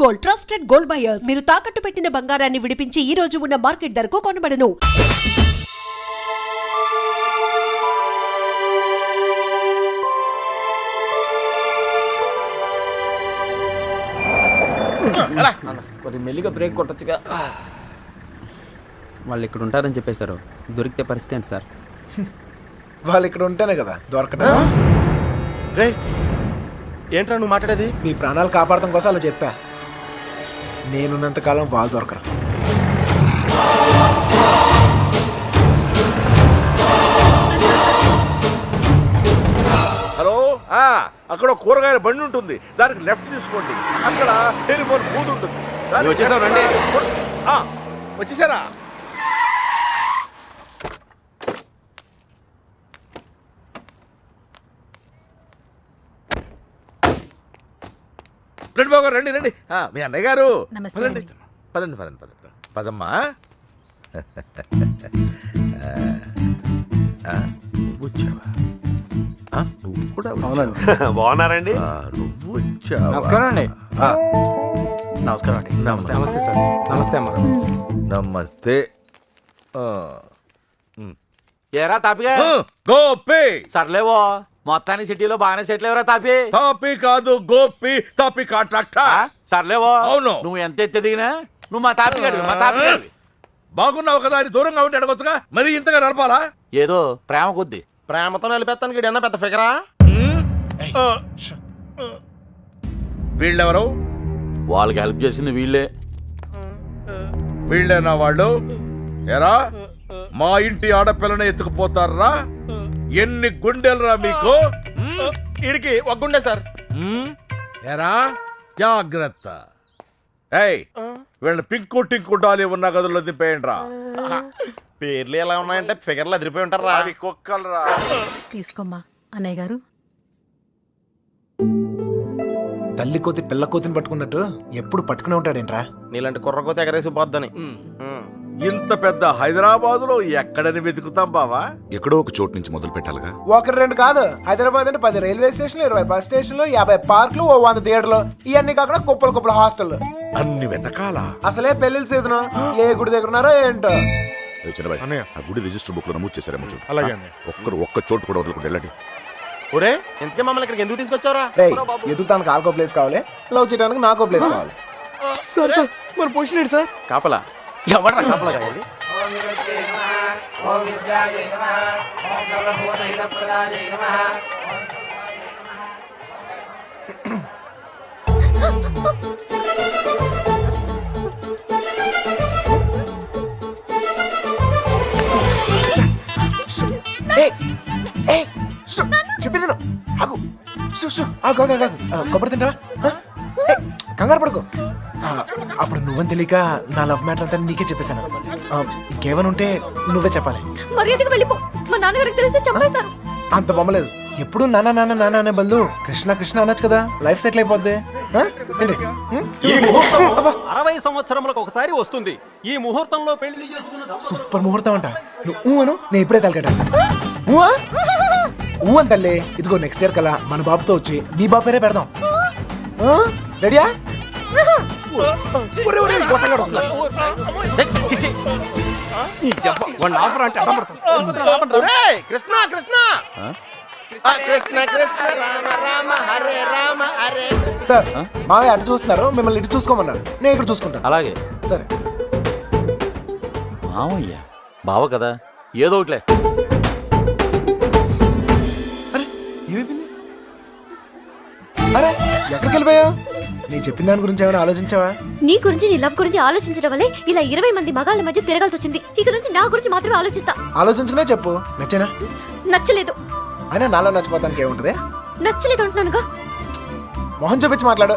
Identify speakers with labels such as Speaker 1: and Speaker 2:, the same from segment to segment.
Speaker 1: Gold, trusted gold buyers. మీరు తాకట్టు పెట్టిన బంగారాన్ని విడిపించి ఈ రోజు ఉన్న మార్కెట్ ధరకు కొనబడను.
Speaker 2: కొద్దిగా మెల్లిగా బ్రేక్ కొట్టొచ్చుగా. వాళ్ళు ఇక్కడ ఉంటారని చెప్పేశారు. దొరికితే పరిస్థితి ఏంటి సార్?
Speaker 3: వాళ్ళు ఇక్కడ ఉంటేనే కదా దొరకడం.
Speaker 4: రే ఏంట్రా నువ్వు మాట్లాడేది?
Speaker 3: మీ ప్రాణాలు కాపాడటం కోసం అలా చెప్పా. నేనున్నంతకాలం వాళ్ళు దొరకరు.
Speaker 4: హలో, అక్కడ కూరగాయల బండి ఉంటుంది, దానికి లెఫ్ట్ తీసుకోండి. అక్కడ టెలిఫోన్ బూత్ ఉంటుంది. వచ్చేసారండి. వచ్చేసారా? రండి బాబు గారు, రండి రండి. మీ అన్నయ్య గారు పదండి పదండి పదండి పదండి పదమ్మా. వచ్చావా? నువ్వు కూడా
Speaker 5: బాగున్నారండి?
Speaker 4: నువ్వు వచ్చావా?
Speaker 3: నమస్కారం అండి.
Speaker 5: నమస్కారం అండి.
Speaker 4: నమస్తే.
Speaker 3: నమస్తే సార్. నమస్తే అమ్మ.
Speaker 4: నమస్తే.
Speaker 5: ఏరా తాపిగా
Speaker 4: గోపి.
Speaker 5: సర్లేవో మొత్తానికి సిటీలో బాగానే సెటిల్ ఎవరా తాపి?
Speaker 4: తాపి కాదు గోపి, తాపి కాంట్రాక్టర్.
Speaker 5: సర్లేవో
Speaker 4: అవును.
Speaker 5: నువ్వు ఎంత ఎత్తి దిగినా నువ్వు మా తాపి గడివి, మా తాపి గడివి.
Speaker 4: బాగున్నావు కదా అని దూరంగా ఉంటే అడగొచ్చుగా, మరి ఇంతగా నడపాలా?
Speaker 5: ఏదో ప్రేమ కొద్ది.
Speaker 4: ప్రేమతో నిలిపేస్తానికి ఏదన్నా పెద్ద ఫిగరా? వీళ్ళెవరు?
Speaker 5: వాళ్ళకి హెల్ప్ చేసింది వీళ్ళే.
Speaker 4: వీళ్ళేనా వాళ్ళు? ఎరా మా ఇంటి ఆడపిల్లని ఎత్తుకుపోతారా? ఎన్ని గుండెలరా మీకు?
Speaker 6: ఇడికి ఒక గుండె సార్.
Speaker 4: ఎరా జాగ్రత్త. ఏయ్ వీళ్ళని పింకు టింకు డాలి ఉన్న గదుల్లో దింపేయండి రా.
Speaker 6: పేర్లు ఎలా ఉన్నాయంటే ఫిగర్లు అదిరిపోయి ఉంటారా?
Speaker 4: కుక్కలరా.
Speaker 7: తీసుకోమ్మా అన్నయ్య గారు.
Speaker 3: తల్లి కోతి పిల్ల కోతిని పట్టుకున్నట్టు ఎప్పుడు పట్టుకునే ఉంటాడేంట్రా?
Speaker 6: నీలాంటి కుర్రకోత ఎగరేసి పోద్దని.
Speaker 4: ఇంత పెద్ద హైదరాబాద్ లో ఎక్కడని వెతుకుతాం బావా?
Speaker 8: ఎక్కడో ఒక చోటు నుంచి మొదలు పెట్టాలిగా.
Speaker 3: ఒకటి రెండు కాదు, హైదరాబాద్ అంటే 10 రైల్వే స్టేషన్లు, 20 బస్ స్టేషన్లు, 50 పార్కులు, 100 థియేటర్లు, ఇవన్నీ కాకుండా కుప్పలు కుప్పల హాస్టల్.
Speaker 4: అన్ని వెతకాలా?
Speaker 3: అసలే పెళ్లిళ్ళ సీజన్. ఏ గుడి దగ్గర ఉన్నారో ఏంటో.
Speaker 8: ఆ గుడి రిజిస్టర్ బుక్ లో నమోదు చేశారేమో చూడు.
Speaker 6: అలాగే
Speaker 8: ఒక్క చోటు కూడా వదలకుండా వెళ్ళండి.
Speaker 6: ఒరే ఇంతకే మమ్మల్ని ఇక్కడికి ఎందుకు తీసుకొచ్చావరా?
Speaker 3: ఎదుగుతానికి ఆల్కో ప్లేస్ కావాలి, లవ్ చేయడానికి నాకో ప్లేస్ కావాలి. సార్ సార్ మన పొజిషన్ ఏంటి సార్?
Speaker 2: కాపలా
Speaker 6: ఎవరా కాపలా కావాలి?
Speaker 3: చెప్పింది ఆగు. కొబ్బరి తింటా. కంగారు పడుకో. అప్పుడు నువ్వని తెలియక నా లవ్ మ్యాటర్ అంతా నీకే చెప్పేశాను. ఇంకేమైనా ఉంటే నువ్వే చెప్పాలి.
Speaker 7: మర్యాదగా వెళ్ళిపో. మా నాన్నగారికి తెలిస్తే చంపేస్తారు.
Speaker 3: అంత బొమ్మలేదు. ఎప్పుడు నాన్న నాన్న నాన్న అనే బదులు కృష్ణ కృష్ణ అనొచ్చు కదా, లైఫ్ సెటిల్ అయిపోద్ది.
Speaker 9: ఈ ముహూర్తం 60 సంవత్సరములకు ఒకసారి వస్తుంది. ఈ ముహూర్తంలో పెళ్లి చేసుకున్న
Speaker 3: సూపర్ ముహూర్తం అంట. నువ్వు అను, నేను ఇప్పుడే తలకెట్టేస్తాను. ఊ అని తల్లి. ఇదిగో నెక్స్ట్ ఇయర్ కల్లా మన బాబుతో వచ్చి నీ బాబు పేరే పెడదాం. రెడీయా?
Speaker 6: కృష్ణ కృష్ణ కృష్ణ కృష్ణ రామ రామ హరే రామ హరే.
Speaker 3: సార్ మావయ్య అటు చూస్తున్నారు, మిమ్మల్ని ఇటు చూసుకోమన్నారు. నేను ఇక్కడ చూసుకుంటాను.
Speaker 5: అలాగే
Speaker 3: సరే.
Speaker 5: మామయ్య బావ కదా, ఏదో ఒకట్లే.
Speaker 3: అరే ఏమైపోయింది? అరే ఎక్కడికి వెళ్ళిపోయావు? నేను చెప్పిన దాని గురించి ఏమైనా ఆలోచించావా?
Speaker 7: నీ గురించి నీ లవ్ గురించి ఆలోచించడం వల్లే ఇలా 20 మంది మగాళ్ళ మధ్య తిరగాల్సి వచ్చింది. ఇక నుంచి నా గురించి మాత్రమే ఆలోచిస్తా.
Speaker 3: ఆలోచించుకునే చెప్పు. నచ్చేనా?
Speaker 7: నచ్చలేదు.
Speaker 3: అయినా నాలో నచ్చిపోతానికి ఏముంటది?
Speaker 7: నచ్చలేదు అంటున్నానుగా.
Speaker 3: మొహం చూపించి మాట్లాడు.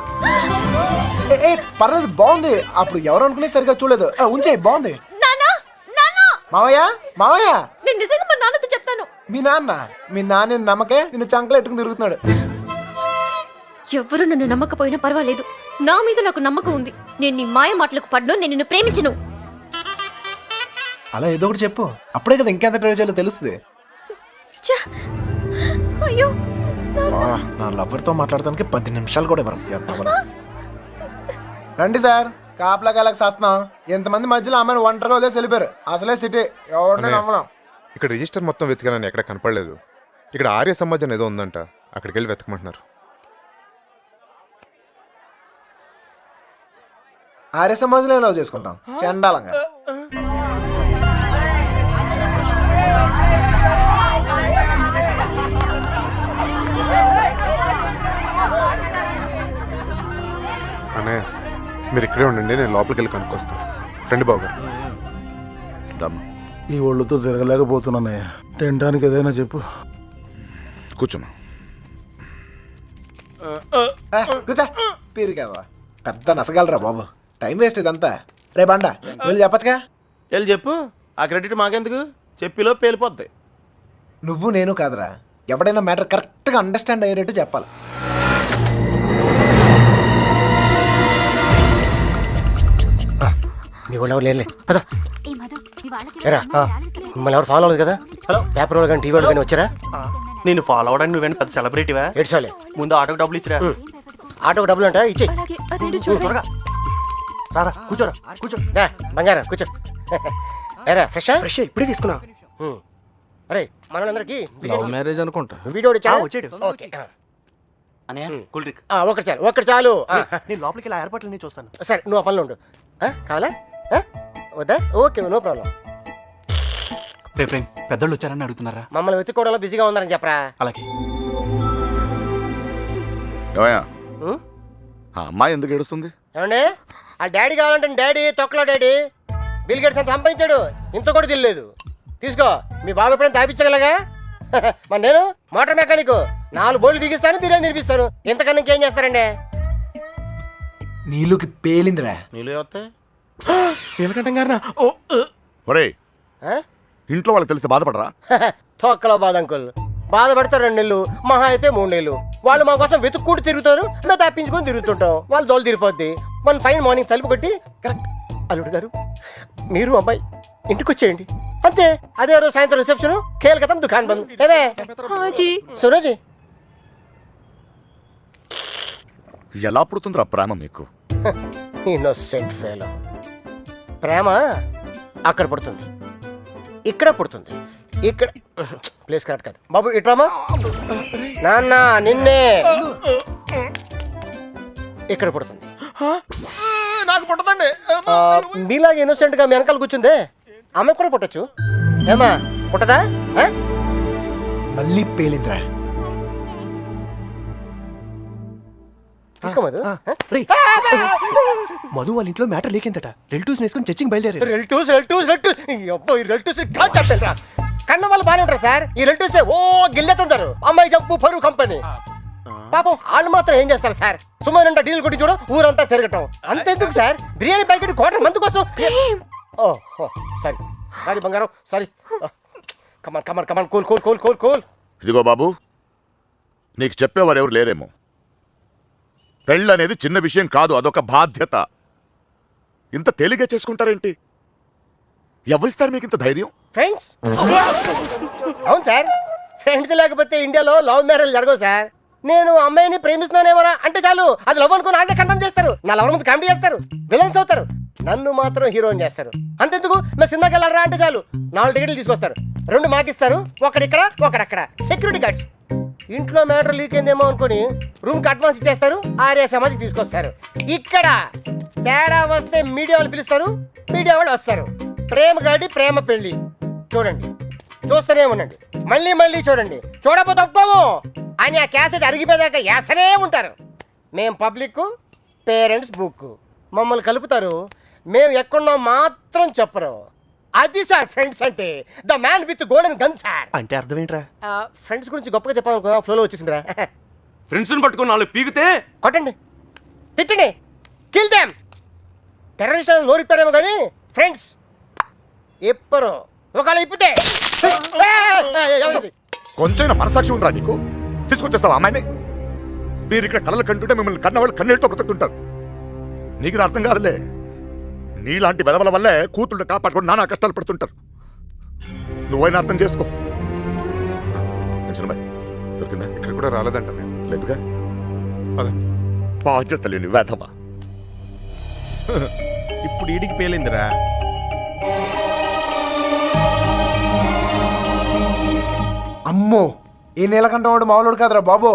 Speaker 3: ఏ పర్లేదు, బాగుంది. అప్పుడు ఎవరు అనుకునే సరిగా చూడలేదు. ఉంచే బాగుంది. మావయ్య మావయ్య,
Speaker 7: నేను నిజంగా మా నాన్నతో చెప్తాను.
Speaker 3: మీ నాన్న నమ్మకే నిన్ను చంకలు ఎట్టుకుని తిరుగుతున్నాడు.
Speaker 7: ఎవరు నన్ను నమ్మకపోయినా పర్వాలేదు, నా మీద నాకు నమ్మకం ఉంది. నేను నీ మాయ మాటలకు పడ్ను. నేను నిన్ను ప్రేమించను.
Speaker 3: అలా ఏదో ఒకటి చెప్పు, అప్పుడే కదా ఇంకెంత ట్రై చేయాలో తెలుస్తుంది.
Speaker 7: అయ్యో
Speaker 3: నా లవర్తో మాట్లాడటానికి 10 నిమిషాలు కూడా ఇవ్వరు. రండి సార్, కాపలా కలకి వస్తున్నాం. ఎంతమంది మధ్యలో అమ్మాయిని ఒంటరిగా వదిలేసి వెళ్ళిపోయారు. అసలే సిటీ, ఎవరిని నమ్మలేం.
Speaker 10: ఇక్కడ రిజిస్టర్ మొత్తం వెతికానని ఎక్కడ కనపడలేదు. ఇక్కడ ఆర్య సమాజం ఏదో ఉందంట, అక్కడికి వెళ్ళి వెతకమంటున్నారు.
Speaker 3: ఆర్య సమాజంలో లవ్ చేసుకుంటాం చండాలంగా.
Speaker 10: అన్నయ్య మీరు ఇక్కడే ఉండండి, నేను లోపలికి వెళ్ళి కనుక్కొస్తాను. రండి బాబు గారు.
Speaker 6: ఈ ఒళ్ళుతో తిరగలేకపోతున్నానయ్య, తినడానికి ఏదైనా చెప్పు.
Speaker 8: కూర్చోమ్మా.
Speaker 3: కూర్చో, పీరు కదా పెద్ద నసగలరా బాబు. టైం వేస్ట్ ఇదంతా. రే బండ వెళ్ళి చెప్పచ్చుగా.
Speaker 6: వెళ్ళి చెప్పు, ఆ క్రెడిట్ మాకెందుకు, చెప్పిలో పేలిపోద్ది.
Speaker 3: నువ్వు నేను కాదురా, ఎవడైనా మ్యాటర్ కరెక్ట్గా అండర్స్టాండ్ అయ్యేటట్టు చెప్పాలి.
Speaker 6: మీ వాళ్ళు ఎవరు లేరులే, పద. ఏరా, మిమ్మల్ని ఎవరు ఫాలో అవ్వదు కదా? హలో, పేపర్ వాళ్ళు కానీ టీవీ వాళ్ళు కానీ వచ్చారా?
Speaker 9: నేను ఫాలో అవడానికి నువ్వేనా పెద్ద సెలబ్రిటీవా?
Speaker 6: ఏడ్చాలే,
Speaker 9: ముందు ఆటోకి డబ్బులు ఇచ్చిరా.
Speaker 6: ఆటోకి డబ్బులు అంట, ఇచ్చే.
Speaker 9: త్వరగా రారా, కూర్చోరా, కూర్చో.
Speaker 6: బంగారం కూర్చో. ఏరా ఫ్రెషా?
Speaker 9: ఫ్రెష్ ఇప్పుడే తీసుకున్నా.
Speaker 6: అరే మనలందరికీ
Speaker 2: లవ్ మ్యారేజ్ అనుకుంటా.
Speaker 6: వీడియో
Speaker 9: వచ్చాడు.
Speaker 6: ఓకే.
Speaker 9: Cool drink.
Speaker 6: ఒకటి చాలు, ఒకటి చాలు.
Speaker 9: నేను లోపలికి ఇలా ఏర్పాట్లు నేను చూస్తాను.
Speaker 6: సరే, నువ్వు ఆ పనిలో ఉండు. కావాలా? వద్దా? Okay, no problem.
Speaker 9: రేపు పెద్దోళ్ళు వచ్చారని అడుగుతున్నారా?
Speaker 6: మమ్మల్ని వెతుక్కోవడంలో బిజీగా ఉన్నారని చెప్పరా.
Speaker 9: అలాగే.
Speaker 8: ఏమయ్యా,
Speaker 6: ఉం?
Speaker 8: ఆ అమ్మాయి ఎందుకు ఏడుస్తుంది?
Speaker 6: ఏమండి, ఆ డాడీ కావాలంటే డాడీ తొక్కలో డాడీ బిల్ గేట్స్ అంత సంపాదించాడు, ఇంత కూడా తెలియలేదు. తీసుకో, మీ బాబు ఎప్పుడైనా తాపించగలగా. మరి నేను మోటార్ మెకానిక్, 4 బోర్లు దిగిస్తాను, బిర్యానీ తినిపిస్తాను. ఇంతకన్నా ఇంకేం చేస్తారండి?
Speaker 3: నీళ్ళుకి పేలిందిరా.
Speaker 6: నీళ్ళు వస్తాయి.
Speaker 9: నీలకంఠం గారినా?
Speaker 8: ఒరేయ్, ఇంట్లో వాళ్ళకి తెలిస్తే బాధపడరా?
Speaker 6: తొక్కలో బాధ అంకుల్, బాధపడతారు 2 నెలలు, మహా అయితే 3 నెలలు. వాళ్ళు మా కోసం వెతుక్కుంటూ తిరుగుతారు, మేము తప్పించుకొని తిరుగుతుంటాం. వాళ్ళు దోలు తిరిగిపోద్ది. మన ఫైన్ మార్నింగ్ తలుపు కొట్టి కరెక్ట్, అల్లుడు గారు మీరు అబ్బాయి ఇంటికి వచ్చేయండి, అంతే. అదే రోజు సాయంత్రం రిసెప్షన్, కేల్కతం దుకాన్ బంద్. ఏమే సురోజీ,
Speaker 8: ఎలా పుడుతుందిరా ప్రేమ మీకు?
Speaker 6: Innocent fellow. ప్రేమ అక్కడ పుడుతుంది, ఇక్కడ పుడుతుంది. ఇక్కడ ప్లేస్ కరెక్ట్ కాదు బాబు. ఇట్రామా నాన్న, నిన్నే ఇక్కడ పుడుతుంది.
Speaker 4: నాకు పుట్టదండి.
Speaker 6: మీలాగా ఇన్నోసెంట్ గా మీ వెనకాల కూర్చుందే, ఆమె కూడా పుట్టచ్చు. ఏమా పుట్టదా?
Speaker 3: మళ్ళీ పేలిందిరా.
Speaker 6: తీసుకో మధు.
Speaker 9: మధు వాళ్ళ ఇంట్లో మ్యాటర్ లేకిందట. రిలేటివ్స్ వేసుకుని చర్చికి బయలుదేరారు.
Speaker 6: రిలేటివ్స్ కన్న వాళ్ళు బాగానే ఉంటారు సార్. ఈ రిలేటివ్స్ ఓ గిల్లెతుంటారు. అమ్మాయి జంపు పరువు కంపెనీ. పాపం వాళ్ళు మాత్రం ఏం చేస్తారు సార్, సుమారు డీల్ కొట్టి చూడ ఊరంతా తిరగటం. అంతెందుకు సార్, బిర్యానీ ప్యాకెట్ ₹250 కోసం. ఓహో సారీ సారీ బంగారం, sorry. Come on come on come on, cool cool cool cool cool.
Speaker 8: ఇదిగో బాబు, నీకు చెప్పేవారు ఎవరు లేరేమో. పెళ్ళి అనేది చిన్న విషయం కాదు, అదొక బాధ్యత. ఇంత తేలిగ్గా చేసుకుంటారేంటి? ఎవరిస్తారు మీకు ఇంత ధైర్యం?
Speaker 6: ఫ్రెండ్స్. అవును సార్, ఫ్రెండ్స్ లేకపోతే ఇండియాలో లవ్ మ్యారేజ్ జరగవు సార్. నేను అమ్మాయిని ప్రేమిస్తున్నానేమరా అంటే చాలు, అది లవ్ అనుకుని వాళ్ళే కన్ఫర్మ్ చేస్తారు. నా లవర్ ముందు కామెడీ చేస్తారు, విలన్స్ అవుతారు, నన్ను మాత్రం హీరోయిన్ చేస్తారు. అంతెందుకు, మేము సినిమాకి వెళ్ళారా అంటే చాలు 4 టికెట్లు తీసుకొస్తారు. 2 మాకిస్తారు, ఒకడిక్కడ ఒకడక్కడ. Security guards. ఇంట్లో మ్యాటర్ లీక్ అయిందేమో అనుకుని రూమ్కి అడ్వాన్స్ ఇచ్చేస్తారు, ఆర్య సమాజ్కి తీసుకొస్తారు. ఇక్కడ తేడా వస్తే మీడియా వాళ్ళు పిలుస్తారు, మీడియా వాళ్ళు వస్తారు. ప్రేమ గాడి ప్రేమ పెళ్లి చూడండి, చూస్తూనే ఉండండి, మళ్ళీ మళ్ళీ చూడండి. చూడకపోతే ఒప్పుకోము అని ఆ క్యాసెట్ అరిగిపోయాక వేస్తూనే ఉంటారు. మేం పబ్లిక్, పేరెంట్స్ బుక్. మమ్మల్ని కలుపుతారు, మేము ఎక్కడున్నాం మాత్రం చెప్పరు. అది సార్ ఫ్రెండ్స్ అంటే, the man with golden gun sir.
Speaker 9: అంటే అర్థం ఏంట్రా?
Speaker 6: ఫ్రెండ్స్ గురించి గొప్పగా చెప్పాలనుకో, ఫ్లోలో వచ్చేసిందిరా.
Speaker 9: ఫ్రెండ్స్ని పట్టుకుని 4 పీకితే
Speaker 6: కొట్టండి, తిట్టండి, కిల్ దెమ్. టెర్రరిస్ట్ నోరిస్తారేమో కానీ ఫ్రెండ్స్ ఎప్పరు ఒకవేళ ఇప్పితే.
Speaker 8: కొంచెం మనసాక్షి ఉందిరా నీకు? తీసుకొచ్చేస్తావా అమ్మాయిని? మీరు ఇక్కడ కళ్ళలు కంటుంటే మిమ్మల్ని కన్నవాళ్ళు కన్నీళ్ళతో బ్రతుకుతుంటారు. నీకు ఇది అర్థం కాదులే. నీలాంటి వెదవల వల్లే కూతుళ్ళు కాపాడుకొని నానా కష్టాలు పడుతుంటారు. నువ్వైనా అర్థం చేసుకో. దొరికిందా?
Speaker 10: ఇక్కడ కూడా రాలేదంట.
Speaker 8: లేదుగా.
Speaker 10: పదండి.
Speaker 8: బాధ్యత లేని వేధవా.
Speaker 4: ఇప్పుడు ఈడికి పేలిందిరా.
Speaker 3: అమ్మో, ఈ నీలకంఠం వాడు మామూలుడు కాదురా బాబు.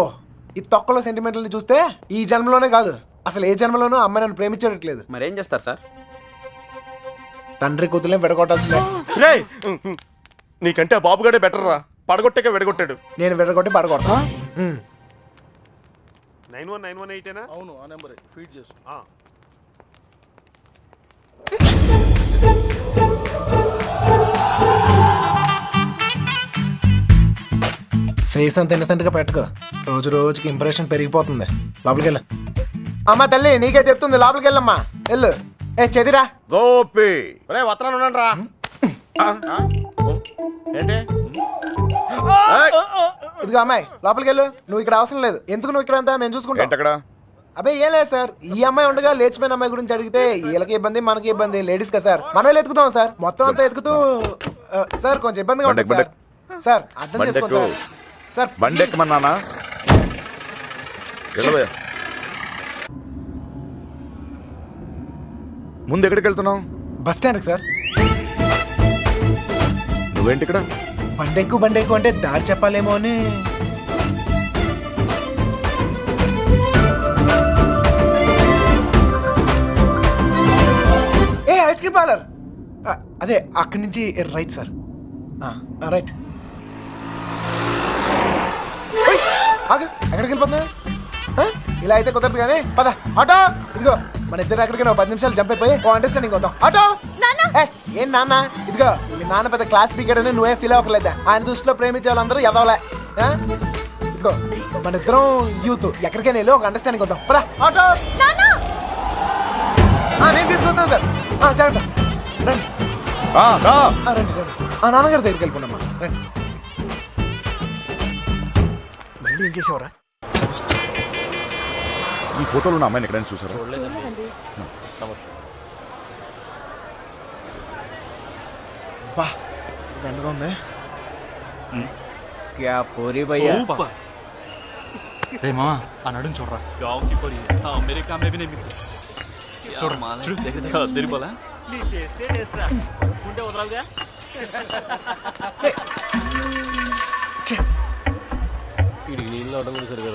Speaker 3: ఈ తొక్కలో సెంటిమెంట్లని చూస్తే ఈ జన్మలోనే కాదు అసలు ఏ జన్మలోనూ అమ్మాయి నన్ను ప్రేమించట్లేదు.
Speaker 2: మరేం చేస్తారు సార్?
Speaker 3: తండ్రి కూతుర్లే విడగొట్టాల్సిందే.
Speaker 4: రేయ్, నీకంటే ఆ బాబుగాడే బెటర్ రా. పడగొట్టాక విడగొట్టాడు.
Speaker 3: నేను విడగొట్టి పడగొడతా.
Speaker 4: 91918 అవును, ఆ నెంబర్ ఫీడ్ చేసు.
Speaker 3: ఫేస్ అంత ఇన్నసెంట్ గా పెట్టుకో. రోజు రోజుకి ఇంప్రెషన్ పెరిగిపోతుంది. లోపలికి వెళ్ళు. అమ్మా తల్లి నీకే చెప్తుంది, లోపలికి వెళ్ళమ్మా. వెళ్ళు. ఏ చెదిరా
Speaker 4: గోపి, రే వత్రాను ఉన్నాను రా. ఏంటి?
Speaker 3: ఇదిగో అమ్మాయి లోపలికి వెళ్ళు. నువ్వు ఇక్కడ అవసరం లేదు. ఎందుకు నువ్వు ఇక్కడ అంతా మేము చూసుకుంటాం.
Speaker 8: ఏంటక్కడ?
Speaker 3: అబ్బాయి ఏం లేదు సార్, ఈ అమ్మాయి ఉండగా లేచిపోయిన అమ్మాయి గురించి అడిగితే వీళ్ళకి ఇబ్బంది మనకి ఇబ్బంది. లేడీస్ కదా సార్, మనం ఎత్తుకుతాం సార్. మొత్తం అంతా ఎత్తుకుతూ సార్ కొంచెం ఇబ్బందిగా ఉంటుంది సార్. సార్ అర్థం చేసుకోండి సార్. సార్
Speaker 8: బండెక్కమన్నానా? ముందు ఎక్కడికి వెళ్తున్నావు?
Speaker 3: బస్ స్టాండ్కి సార్.
Speaker 8: నువ్వేంటి ఇక్కడ?
Speaker 3: బండెక్కు అంటే దారి చెప్పాలేమో అని. ఏ ఐస్ క్రీమ్ పార్లర్ అదే అక్కడి నుంచి రైట్ సార్. రైట్. ఆగు, ఎక్కడికి వెళ్ళిపోతున్నా? ఇలా అయితే కుదరదు కానీ పద. ఆటో ఇదిగో, మన ఇద్దరు ఎక్కడికి 10 నిమిషాలు జంప్ అయిపోయి అండర్స్టాండింగ్ అవుతాం. ఆటో ఏం నాన్న? ఇదిగో మీ నాన్న పెద్ద క్లాస్ స్పీకర్ అని నువ్వే ఫీల్ అవ్వట్లేదా? ఆయన దృష్టిలో ప్రేమించే వాళ్ళందరూ ఎదవలే. ఇదిగో మన ఇద్దరం యూత్, ఎక్కడికైనా వెళ్ళి ఒక అండర్స్టాండింగ్ అవుతాం. పద ఆటో. నేను తీసుకొస్తాను సార్. జాగ్రత్త. రండి రండి రండి. నాన్నగారి దగ్గరికి వెళ్ళిపోండమ్మా. రండి. మళ్ళీ ఏం చేసేవరా?
Speaker 8: ఈ ఫోటోలో ఉన్న అమ్మాయిని ఎక్కడైనా చూసారా?
Speaker 3: బా దండగా ఉంది.
Speaker 2: క్యా పోరీ భయ్యా.
Speaker 9: రే మామా ఆ నడుం చూడరా. గావ్ కి పోరీ అమెరికా మే भी नहीं मिलती. చూడు చూడు దగ్గర అద్దరిపోలా. నీ టేస్టే టేస్ట్ రా. ఉంటే వదలవుగా.
Speaker 2: వీడికి నీళ్ళు అవడం కూడా సరిగా.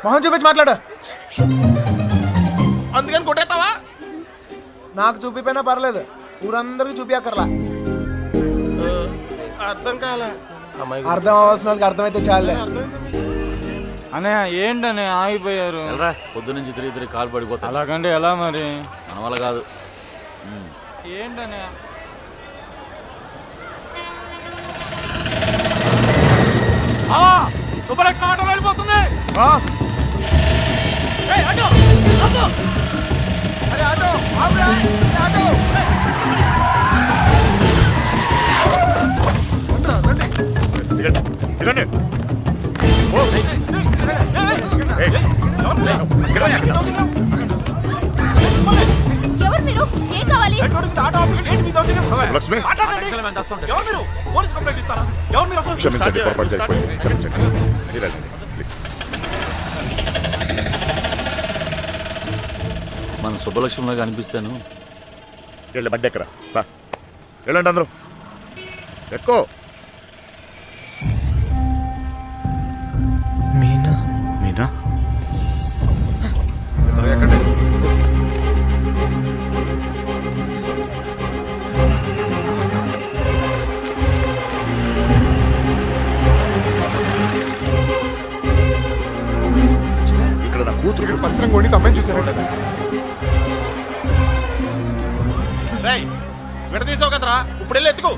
Speaker 3: మొహం చూపించి మాట్లాడు.
Speaker 4: అందుకని కొట్టేస్తావా?
Speaker 3: నాకు చూపిపోయినా పర్లేదు, ఊరందరికి చూపించక్కర్లా.
Speaker 4: అర్థం కాలే.
Speaker 3: అర్థం అవ్వాల్సిన వాళ్ళకి అర్థమైతే చాలే.
Speaker 9: అనే ఏంటనే ఆగిపోయారు?
Speaker 5: పొద్దు నుంచి తిరిగి కాలు పడిపోతా.
Speaker 9: అలాగంటే ఎలా మరి?
Speaker 5: మన వల్ల కాదు.
Speaker 9: ఏంటనే శుభలక్ష్మి ఆటో వెళ్ళిపోతుంది.
Speaker 7: ఎవరు మీరు? ఏం కావాలి?
Speaker 8: లక్ష్మి క్షమించండి, పొరపాటు జరిగిపోయింది. క్షమించండి. మీరు వెళ్ళండి, ప్లీజ్.
Speaker 5: మన శుభలక్ష్మిలాగా అనిపిస్తాను.
Speaker 8: వెళ్ళి బండి ఎక్కరా. వెళ్ళండి అందరూ, ఎక్కువ.
Speaker 3: మీనా
Speaker 8: మీనా
Speaker 4: ఎక్కండి.
Speaker 8: ఇక్కడ నా కూతురు పంచరం కొండి అమ్మాయిని చూసారు.
Speaker 4: విడదీసావు కదరా, ఇప్పుడు వెళ్ళి ఎత్తుకో.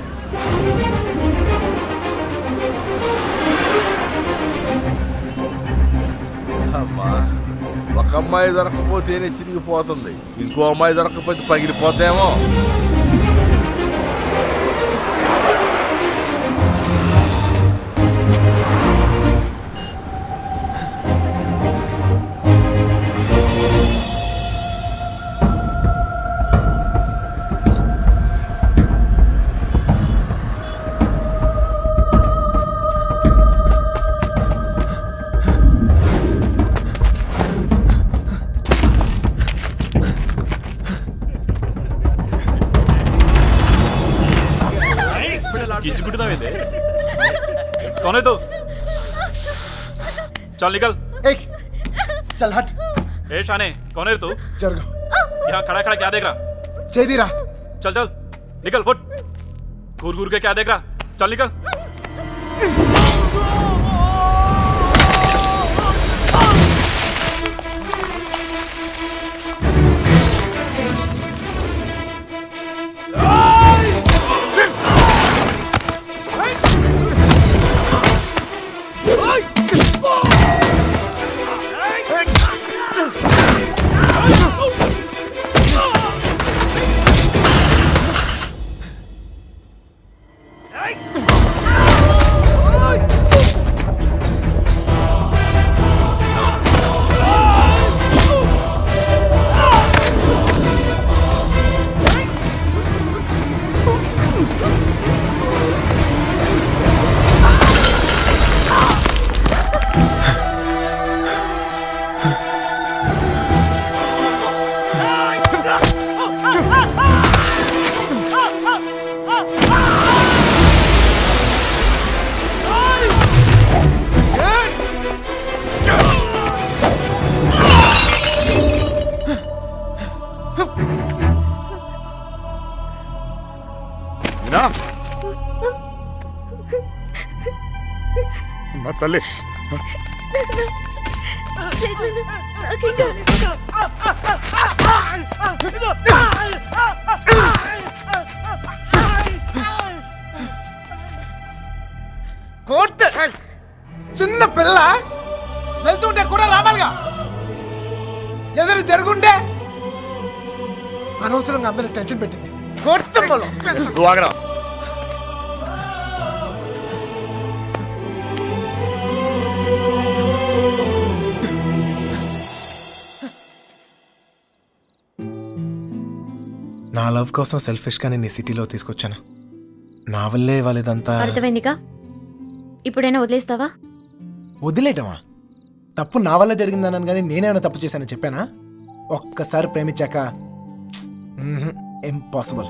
Speaker 4: అమ్మా, ఒక అమ్మాయి దొరకకపోతేనే చిరిగిపోతుంది, ఇంకో అమ్మాయి దొరకకపోతే పగిలిపోతేమో.
Speaker 9: कौन है तू? चल निकल।
Speaker 3: ఏయ్ చల్ హట్
Speaker 9: ए शाने, कौन है तू?
Speaker 3: జరుగు
Speaker 9: यहाँ खड़ा खड़ा क्या देख रहा?
Speaker 3: చేదిరా
Speaker 9: चल चल निकल फुट। घूर घूर के क्या देख रहा? चल निकल।
Speaker 8: మీనా మా తల్లి
Speaker 3: కోర్ట్ చిన్న పిల్ల వెళ్తుంటే కూడా రావాలిగా ఏదైనా జరుగుంటే అనవసరంగా అందరూ టెన్షన్ పెట్టింది కోర్టు
Speaker 8: నువ్వు ఆగరా.
Speaker 3: నా లవ్ కోసం సెల్ఫిష్ గానే నీ సిటీలో తీసుకొచ్చాను. నా వల్లే వాళ్ళదంతా
Speaker 7: అర్థమైందిగా. ఇప్పుడైనా వదిలేస్తావా?
Speaker 3: వదిలేయటమా? తప్పు నా వల్ల జరిగిందన్నాను కానీ నేనేమైనా తప్పు చేశానని చెప్పానా? ఒక్కసారి ప్రేమించాక ఇంపాసిబుల్.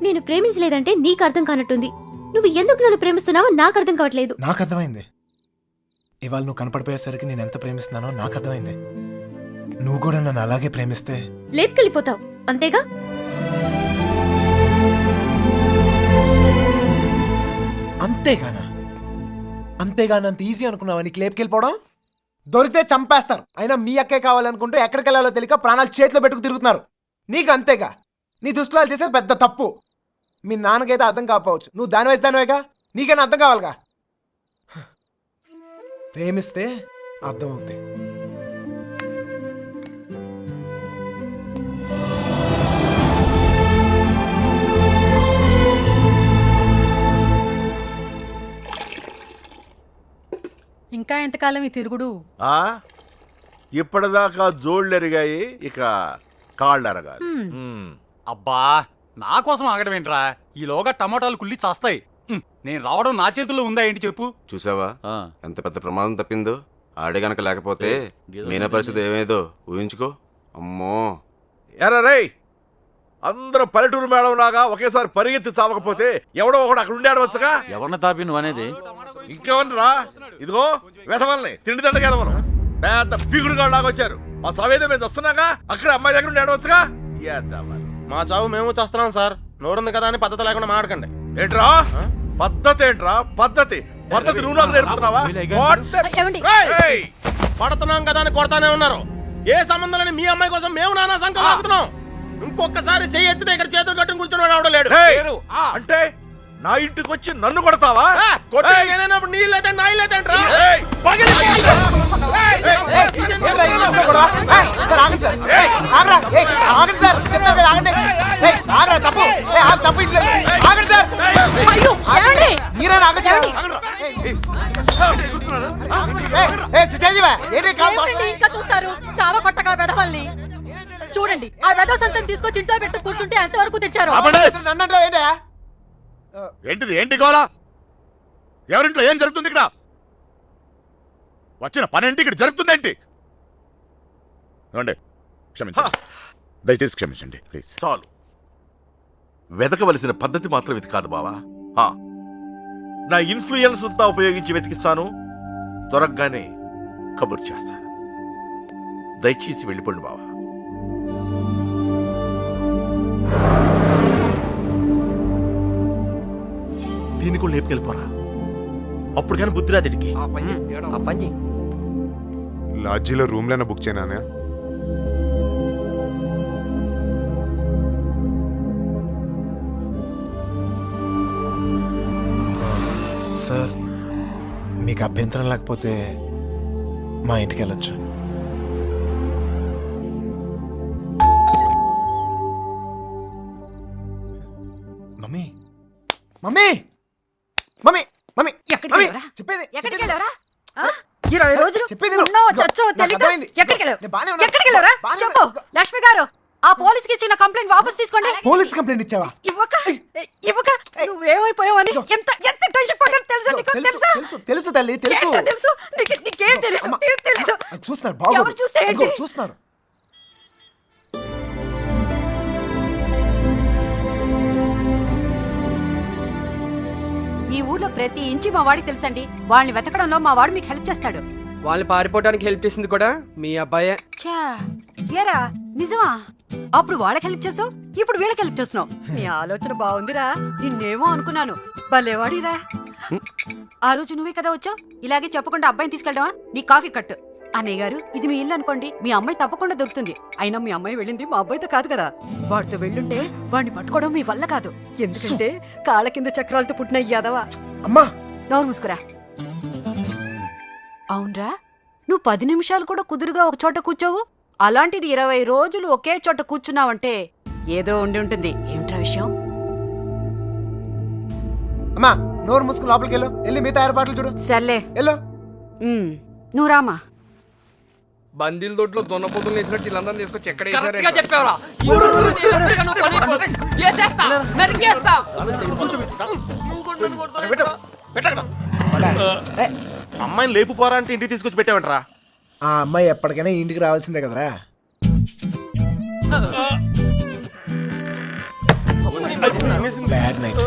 Speaker 7: నేను ప్రేమించలేదంటే నీకు అర్థం కానట్టుంది. నువ్వు ఎందుకు నన్ను ప్రేమిస్తున్నావో నాకు అర్థం కావట్లేదు.
Speaker 3: నాకు అర్థమైంది. ఇవాళ నువ్వు కనపడిపోయేసరికి నేను ఎంత ప్రేమిస్తున్నానో నాకు అర్థమైంది. నువ్వు కూడా నన్ను అలాగే ప్రేమిస్తే
Speaker 7: లేపుకెళ్ళిపోతావు అంతేగా.
Speaker 3: అంతేగానంత ఈజీ అనుకున్నావా నీకు లేపుకెళ్ళిపోవడం? దొరికితే చంపేస్తారు. అయినా మీ అక్కే కావాలనుకుంటూ ఎక్కడికి వెళ్ళాలో తెలియక ప్రాణాలు చేతిలో పెట్టుకు తిరుగుతున్నారు. నీకు అంతేగా. నీ దుస్తులాలు చేసేది పెద్ద తప్పు. మీ నాన్నకైతే అర్థం కాకపోవచ్చు, నువ్వు దాని వయసు దానివేగా, నీకైనా అర్థం కావాలిగా. ప్రేమిస్తే అర్థం అవుతాయి.
Speaker 11: ఇంకా ఎంతకాలం ఈ తిరుగుడు?
Speaker 4: ఇప్పటిదాకా జోళ్ళు ఎరిగాయి, ఇక కాళ్ళు ఎరగాలి.
Speaker 9: అబ్బా నా కోసం ఆగడం ఏంట్రా? ఈలోగా టమాటాలు కుళ్ళి చేస్తాయి. నేను రావడం నా చేతుల్లో ఉందా ఏంటి చెప్పు?
Speaker 2: చూసావా ఎంత పెద్ద ప్రమాదం తప్పిందో? ఆడే గనక లేకపోతే మీనా పరిస్థితి ఏమేదో ఊహించుకో. అమ్మో
Speaker 4: ఎరా రేయ్, అందరూ పల్లెటూరు మేడం లాగా ఒకేసారి పరిగెత్తి చావకపోతే ఎవడో ఒకడు అక్కడ ఉండి ఆడవచ్చుగా.
Speaker 5: ఎవరిని తాపి నువ్వు అనేది?
Speaker 4: ఇంకెవరిరా? ఇదిగో వెధవల్ని తిండి దండగా ఎదవను పెద్ద పిగుడుగా లాగా వచ్చారు. మా చావేదో మేము వస్తున్నాగా, అక్కడ అమ్మాయి దగ్గర ఉండి ఆడవచ్చుగా.
Speaker 6: మా చావు మేము చేస్తున్నాం సార్. నోరుంది కదా అని పద్ధతి లేకుండా మాట్లాడకండి.
Speaker 4: ఏంట్రా పద్ధతి? ఏంట్రా పద్ధతి? పద్ధతి నువ్వు నాకు నేర్పుతున్నావా? ఏయ్!
Speaker 6: పడుతున్నాం కదా అని కొడతానే ఉన్నారు. ఏ సంబంధం లేని మీ అమ్మాయి కోసం మేము నానా సంఖ్యలో లాగుతున్నాం. ఇంకొకసారి చెయ్యి ఎత్తితే ఇక్కడ చేతులు కట్టుకుని కూర్చొని వాడు లేడు.
Speaker 4: అంటే నా ఇంటికి వచ్చి నన్ను కొడతావా?
Speaker 6: నేనప్పుడు నీళ్ళైతే నా ఇల్లు
Speaker 11: ఇంకా చూస్తారు చావ కొట్టగా వెధవల్ని. చూడండి ఆ వెధవ సంతని తీసుకొచ్చి ఇంట్లో పెట్టు కూర్చుంటే ఎంతవరకు తెచ్చారు?
Speaker 8: ఏంటిది? ఏంటి గోలా? ఎవరింట్లో ఏం జరుగుతుంది ఇక్కడ? వచ్చిన పనేంటి ఇక్కడ జరుగుతుందేంటి? క్షమించండి, దయచేసి క్షమించండి ప్లీజ్.
Speaker 4: చాలు. వెదకవలసిన పద్ధతి మాత్రం ఇది కాదు బావా. నా ఇన్ఫ్లుయెన్స్ అంతా ఉపయోగించి వెతికిస్తాను. దొరకగానే కబుర్ చేస్తాను. దయచేసి వెళ్ళిపోండి బావా. దీన్ని కూడా లేపుకెళ్ళిపోరా. అప్పుడు కానీ బుద్ధి రాదిడికి.
Speaker 10: లాడ్జీలో రూమ్లైనా బుక్ చేయనా?
Speaker 3: సార్ మీకు అభ్యంతరం లేకపోతే మా ఇంటికి వెళ్ళొచ్చు. మమ్మీ మమ్మీ మమ్మీ మమ్మీ
Speaker 11: ఎక్కడికి
Speaker 3: మమ్మీ,
Speaker 11: వెళ్ళావురా?
Speaker 3: చెప్పేది
Speaker 11: ఎక్కడికి వెళ్ళావరా 20 రోజులు
Speaker 3: చెప్పేది విను.
Speaker 11: ఉన్నావో
Speaker 3: ఇదిగో,
Speaker 11: చచ్చావో
Speaker 3: నాకు
Speaker 11: తెలీదు.
Speaker 3: అర్థమైంది.
Speaker 11: ఎక్కడికి వెళ్ళావు?
Speaker 3: నేను బానే ఉన్నాను.
Speaker 11: ఎక్కడికి వెళ్ళావురా?
Speaker 3: బానే
Speaker 11: చెప్పు
Speaker 3: ఉన్నాను.
Speaker 11: లక్ష్మి గారు, ఆ పోలీస్కి ఇచ్చిన కంప్లైంట్ వాపస్ తీసుకోండి.
Speaker 3: పోలీస్ కంప్లైంట్ ఇచ్చావా?
Speaker 11: ఇవ్వక నువ్వేమైపోయావని ఎంత ఎంత టెన్షన్ పడ్డాను తెలుసా నీకు? తెలుసా?
Speaker 3: తెలుసు తెలుసు తల్లి తెలుసు.
Speaker 11: ఏంటో తెలుసు నీకేం తెలియదు.
Speaker 3: అమ్మ,
Speaker 11: ఏం తెలీదు.
Speaker 3: అది చూస్తున్నారు బాగోదు.
Speaker 11: ఎవరు చూస్తే ఏంటి?
Speaker 3: ఇదిగో, చూస్తున్నారు.
Speaker 11: ఈ ఊర్లో ప్రతి ఇంచి మా వాడికి తెలుసండి. వాళ్ళని వెతకడంలో మా వాడు మీకు హెల్ప్ చేస్తాడు.
Speaker 6: వాళ్ళు పారిపోవడానికి హెల్ప్ చేసింది కూడా మీ అబ్బాయే.
Speaker 11: ఛా, ఏరా నిజమా? అప్పుడు వాళ్ళకి హెల్ప్ చేసావు, ఇప్పుడు వీళ్ళకి హెల్ప్ చేస్తున్నావు. నీ ఆలోచన బాగుందిరా. నిన్నేమో అనుకున్నాను. భలేవాడిరా. ఆ రోజు నువ్వే కదా వచ్చావు. ఇలాగే చెప్పకుండా అబ్బాయిని తీసుకెళ్ళడమా? నీ కాఫీ కట్టు. అన్నయ్య గారు, ఇది మీ ఇల్లు అనుకోండి, మీ అమ్మాయి తప్పకుండా దొరుకుతుంది. అయినా మీ అమ్మాయి వెళ్ళింది మా అబ్బాయితో కాదు కదా. వాడితో వెళ్ళుంటే వాడిని పట్టుకోవడం మీ వల్ల కాదు. ఎందుకంటే కాళ్ళ కింద చక్రాలతో పుట్టిన యాదవా.
Speaker 3: అమ్మా
Speaker 11: నోరు మూసుకురా. అవునరా, నువ్వు 10 నిమిషాలు కూడా కుదురుగా ఒక చోట కూర్చోవు. అలాంటిది 20 రోజులు ఒకే చోట కూర్చున్నావంటే ఏదో ఉండి ఉంటుంది. ఏమిట్రా విషయం?
Speaker 3: అమ్మా నోరు మూసుకుని లోపలికి వెళ్ళు. వెళ్ళి మిగతా ఏర్పాట్లు చూడు.
Speaker 11: సర్లే,
Speaker 3: వెళ్ళు.
Speaker 11: నువ్వు రామా.
Speaker 6: బందీల దొడ్లో దొన్నపోతులు వేసినట్టు వీళ్ళందరినీ తీసుకొచ్చి ఎక్కడ
Speaker 2: అమ్మాయిని లేపుపోరా అంటే ఇంటికి తీసుకొచ్చి పెట్టావంటరా.
Speaker 3: ఆ అమ్మాయి ఎప్పటికైనా ఇంటికి రావాల్సిందే కదరా. Bad night.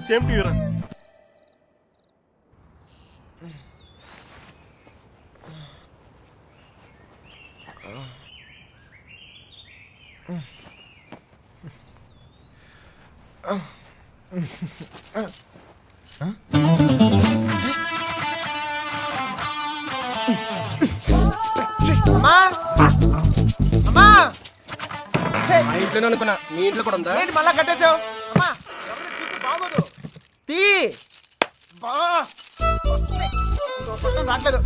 Speaker 2: సేమ్ టు యూరా.
Speaker 3: అమ్మా అమ్మా
Speaker 6: మా ఇంట్లోనే అనుకున్నా, మీ ఇంట్లో కూడా ఉందా?
Speaker 3: ఏంటి మళ్ళా కట్టేసావు? అమ్మా ఎవరు చూస్తే బాగోదు. తీ బా రావట్లేదు.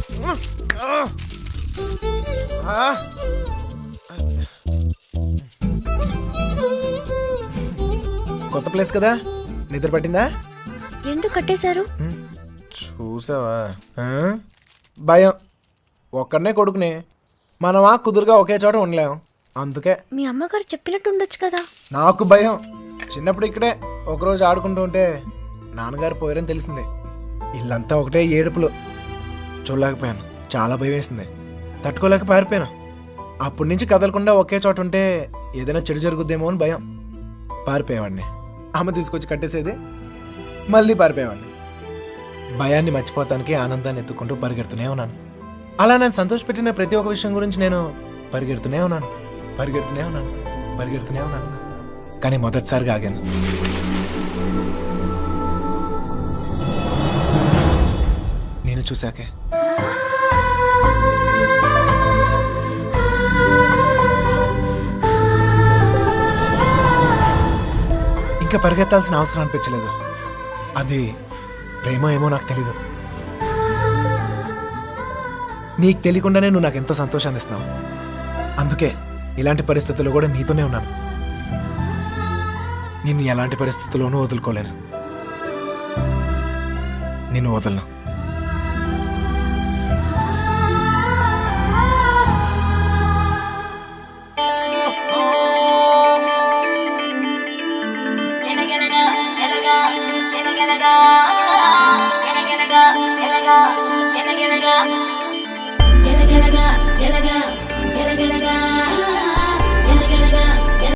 Speaker 3: కొత్త ప్లేస్ కదా, నిద్ర పట్టిందా?
Speaker 7: ఎందుకు కట్టేశారు?
Speaker 3: చూసావా? భయం. ఒక్కడనే కొడుకునే మనమా కుదురుగా ఒకే చోట ఉండలేం. అందుకే
Speaker 7: మీ అమ్మగారు చెప్పినట్టు ఉండొచ్చు కదా.
Speaker 3: నాకు భయం. చిన్నప్పుడు ఇక్కడే ఒకరోజు ఆడుకుంటూ ఉంటే నాన్నగారు పోయారని తెలిసింది. ఇల్లంతా ఒకటే ఏడుపులు. చూడలేకపోయాను. చాలా భయం వేసింది. తట్టుకోలేక పారిపోయాను. అప్పటి నుంచి కదలకుండా ఒకే చోట ఉంటే ఏదైనా చెడు జరుగుద్దేమో అని భయం. పారిపోయేవాడిని. అమ్మ తీసుకొచ్చి కట్టేసేది, మళ్ళీ పారిపోయేవాడిని. భయాన్ని మర్చిపోతానికి ఆనందాన్ని ఎత్తుకుంటూ పరిగెడుతూనే ఉన్నాను. అలా నేను సంతోషపెట్టిన ప్రతి ఒక్క విషయం గురించి నేను పరిగెడుతూనే ఉన్నాను. కానీ మొదటిసారిగా ఆగాను. నేను చూశాకే. ఇంకా పరిగెత్తాల్సిన అవసరం అనిపించలేదు. అది ప్రేమ ఏమో నాకు తెలీదు. నీకు తెలియకుండానే నువ్వు నాకు ఎంతో సంతోషాన్ని ఇస్తున్నావు. అందుకే ఇలాంటి పరిస్థితుల్లో కూడా నీతోనే ఉన్నాను. నిన్ను ఎలాంటి పరిస్థితుల్లోనూ వదులుకోలేను. నిన్ను వదలను.
Speaker 7: ఎలగెలగా